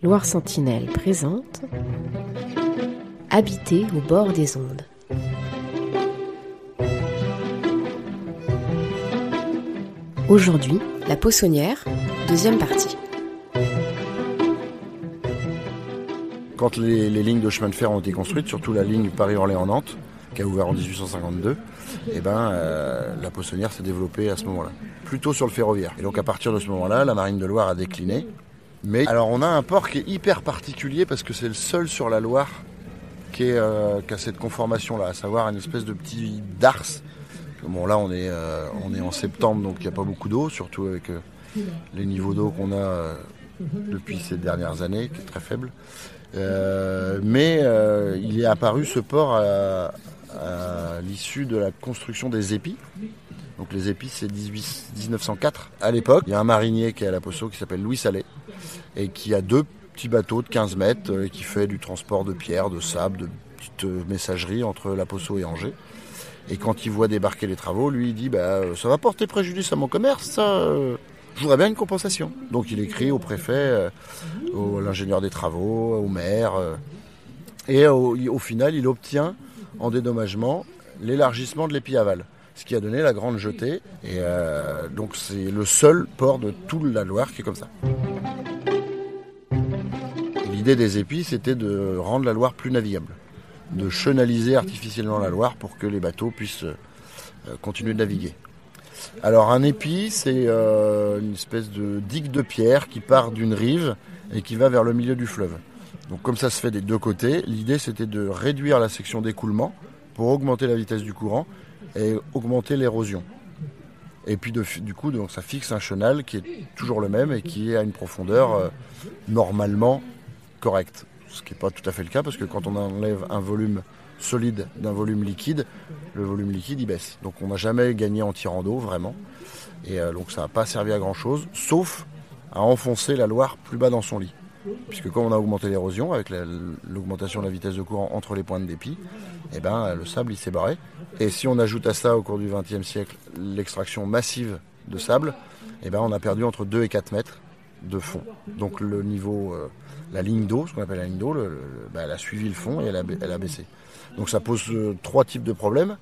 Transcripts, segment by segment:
Loire Sentinelle présente Habiter au bord des ondes. Aujourd'hui, la Poissonnière, deuxième partie. Quand les lignes de chemin de fer ont été construites, surtout la ligne Paris-Orléans-Nantes, qui a ouvert en 1852, la Poissonnière s'est développée à ce moment-là, plutôt sur le ferroviaire. Et donc à partir de ce moment-là, la Marine de Loire a décliné. Mais alors on a un port qui est hyper particulier parce que c'est le seul sur la Loire qui a cette conformation-là, à savoir une espèce de petit darse. Bon, là on est en septembre, donc il n'y a pas beaucoup d'eau, surtout avec les niveaux d'eau qu'on a depuis ces dernières années, qui est très faible. Mais il est apparu ce port à l'issue de la construction des épis. Donc les épis, c'est 1904. À l'époque, il y a un marinier qui est à la Posso qui s'appelle Louis Sallet et qui a 2 petits bateaux de 15 mètres et qui fait du transport de pierre, de sable, de petites messageries entre la Posso et Angers. Et quand il voit débarquer les travaux, lui il dit ça va porter préjudice à mon commerce, ça. Je voudrais bien une compensation. Donc il écrit au préfet, à l'ingénieur des travaux, au maire. Et au final, il obtient en dédommagement l'élargissement de l'épi aval. Ce qui a donné la grande jetée. Et donc c'est le seul port de toute la Loire qui est comme ça. L'idée des épis, c'était de rendre la Loire plus navigable. De chenaliser artificiellement la Loire pour que les bateaux puissent continuer de naviguer. Alors un épi, c'est une espèce de digue de pierre qui part d'une rive et qui va vers le milieu du fleuve. Donc comme ça se fait des deux côtés, l'idée c'était de réduire la section d'écoulement pour augmenter la vitesse du courant et augmenter l'érosion. Et puis du coup, donc, ça fixe un chenal qui est toujours le même et qui est à une profondeur normalement correcte. Ce qui n'est pas tout à fait le cas parce que quand on enlève un volume solide d'un volume liquide, le volume liquide il baisse. Donc on n'a jamais gagné en tirant d'eau vraiment. Et donc ça n'a pas servi à grand chose, sauf à enfoncer la Loire plus bas dans son lit. Puisque quand on a augmenté l'érosion, avec l'augmentation de la vitesse de courant entre les pointes d'épi, le sable il s'est barré. Et si on ajoute à ça au cours du XXe siècle l'extraction massive de sable, on a perdu entre 2 et 4 mètres de fond. Donc le niveau, la ligne d'eau, ce qu'on appelle la ligne d'eau, elle a suivi le fond et elle a baissé. Donc ça pose 3 types de problèmes.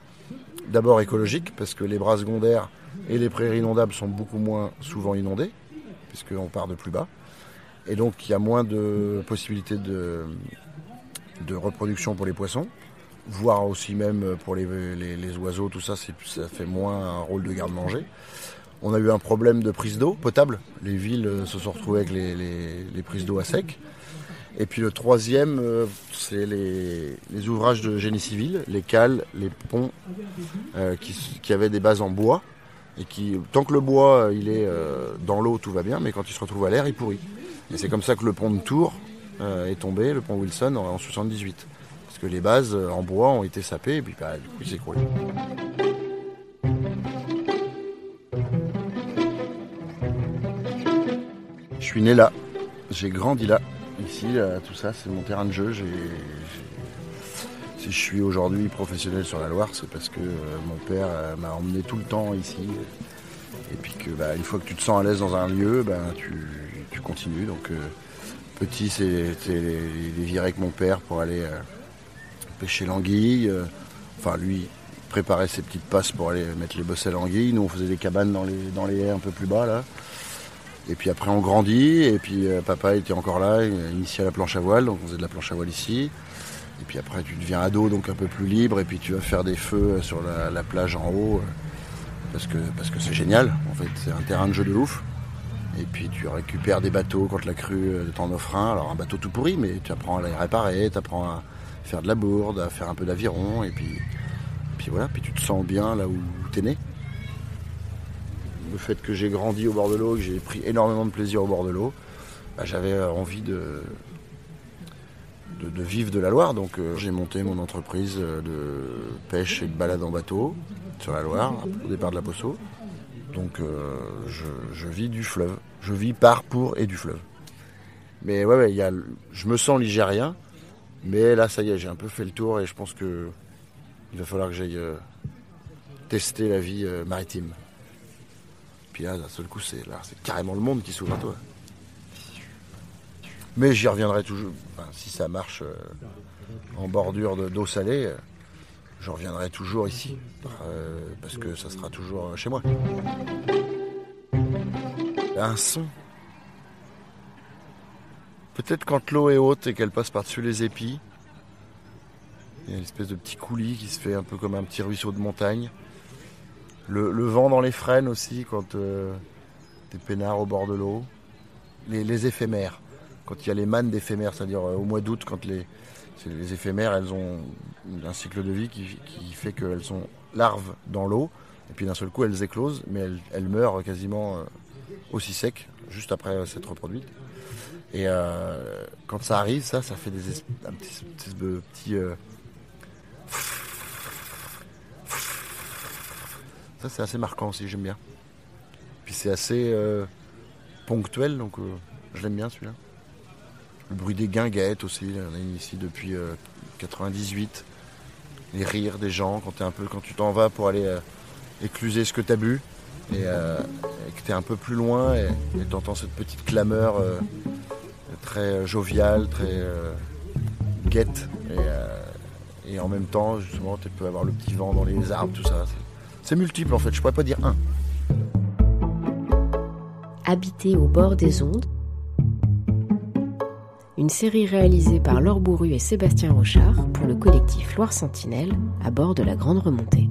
D'abord écologique, parce que les bras secondaires et les prairies inondables sont beaucoup moins souvent inondées, puisqu'on part de plus bas. Et donc il y a moins de possibilités de reproduction pour les poissons, voire aussi même pour les oiseaux, tout ça, ça fait moins un rôle de garde-manger. On a eu un problème de prise d'eau potable. Les villes se sont retrouvées avec les prises d'eau à sec. Et puis le troisième, c'est les ouvrages de génie civil, les cales, les ponts, qui avaient des bases en bois. Et qui, tant que le bois il est dans l'eau, tout va bien, mais quand il se retrouve à l'air, il pourrit. Et c'est comme ça que le pont de Tours est tombé, le pont Wilson, en 78. Parce que les bases en bois ont été sapées et puis du coup il s'est écroulé. Je suis né là, j'ai grandi là. Ici, tout ça, c'est mon terrain de jeu. Si je suis aujourd'hui professionnel sur la Loire, c'est parce que mon père m'a emmené tout le temps ici. Et puis que une fois que tu te sens à l'aise dans un lieu, tu continues. Donc petit, c'était les virées avec mon père pour aller pêcher l'anguille. Lui préparait ses petites passes pour aller mettre les bosselles à l'anguille. Nous, on faisait des cabanes dans les haies un peu plus bas là. Et puis après on grandit, et puis papa était encore là, il a initié à la planche à voile, donc on faisait de la planche à voile ici. Et puis après tu deviens ado, donc un peu plus libre, et puis tu vas faire des feux sur la plage en haut, parce que c'est génial, en fait, c'est un terrain de jeu de ouf. Et puis tu récupères des bateaux quand la crue t'en offre un, alors un bateau tout pourri, mais tu apprends à les réparer, tu apprends à faire de la bourde, à faire un peu d'aviron, et puis voilà, puis tu te sens bien là où t'es né. Le fait que j'ai grandi au bord de l'eau, que j'ai pris énormément de plaisir au bord de l'eau, j'avais envie de vivre de la Loire. Donc j'ai monté mon entreprise de pêche et de balade en bateau sur la Loire, au départ de la Posso. Donc je vis du fleuve. Je vis par, pour et du fleuve. Mais je me sens ligérien, mais là ça y est, j'ai un peu fait le tour et je pense que il va falloir que j'aille tester la vie maritime. Puis là, d'un seul coup, c'est carrément le monde qui s'ouvre à toi. Mais j'y reviendrai toujours. Enfin, si ça marche en bordure d'eau salée, je reviendrai toujours ici. Parce que ça sera toujours chez moi. Un son. Peut-être quand l'eau est haute et qu'elle passe par-dessus les épis. Il y a une espèce de petit coulis qui se fait un peu comme un petit ruisseau de montagne. Le vent dans les frênes aussi, quand t'es peinard au bord de l'eau. Les éphémères. Quand il y a les mannes d'éphémères, c'est-à-dire au mois d'août, quand les éphémères, elles ont un cycle de vie qui fait qu'elles sont larves dans l'eau. Et puis d'un seul coup, elles éclosent, mais elles meurent quasiment aussi sec, juste après s'être reproduites. Et quand ça arrive, ça fait un petit ça c'est assez marquant aussi, j'aime bien. Puis c'est assez ponctuel, donc je l'aime bien celui-là. Le bruit des guinguettes aussi, on est ici depuis 98. Les rires des gens quand tu t'en vas pour aller écluser ce que t'as bu et que t'es un peu plus loin et t'entends cette petite clameur très joviale, très guette et en même temps justement tu peux avoir le petit vent dans les arbres, tout ça. C'est multiple en fait, je pourrais pas dire un. Habiter au bord des ondes, une série réalisée par Laure Bourru et Sébastien Rochard pour le collectif Loire Sentinelle à bord de la Grande Remontée.